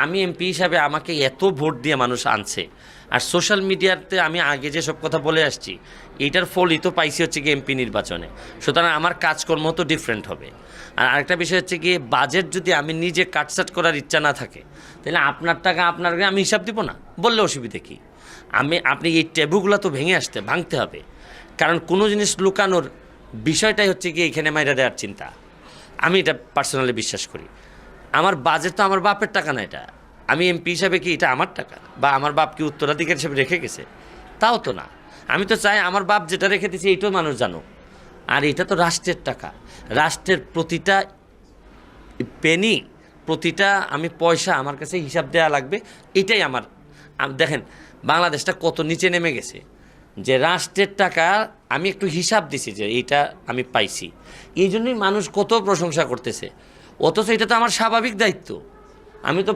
আমি এমপি হিসাবে আমাকে এত ভোট দিয়ে মানুষ আনছে, আর সোশ্যাল মিডিয়াতে আমি আগে যেসব কথা বলে আসছি এইটার ফলই তো পাইছি হচ্ছে কি এমপি নির্বাচনে। সুতরাং আমার কাজকর্ম তো ডিফারেন্ট হবে। আর আরেকটা বিষয় হচ্ছে কি, বাজেট যদি আমি নিজে কাটছাট করার ইচ্ছা না থাকে তাহলে আপনার টাকা আপনার আমি হিসাব দিব না বললে অসুবিধে কী? আপনি এই ট্যাবুগুলো তো ভাঙতে হবে। কারণ কোনো জিনিস লুকানোর বিষয়টাই হচ্ছে কি এখানে মাইরা দেওয়ার চিন্তা। আমি এটা পার্সোনালি বিশ্বাস করি। আমার বাজেট তো আমার বাপের টাকা না, এটা আমি এমপি হিসাবে কি এটা আমার টাকা, বা আমার বাপ কি উত্তরাধিকার হিসেবে রেখে গেছে? তাও তো না। আমি তো চাই আমার বাপ যেটা রেখে দিয়েছে এইটাও মানুষ জানুক। আর এটা তো রাষ্ট্রের টাকা, রাষ্ট্রের প্রতিটা পেনি, প্রতিটা পয়সা আমার কাছে হিসাব দেওয়া লাগবে। এটাই আমার দেখেন বাংলাদেশটা কত নিচে নেমে গেছে, যে রাষ্ট্রের টাকা আমি একটু হিসাব দিছি যে এইটা আমি পাইছি, এই জন্যই মানুষ কত প্রশংসা করতেছে। অথচ এটা তো আমার স্বাভাবিক দায়িত্ব। আমি তো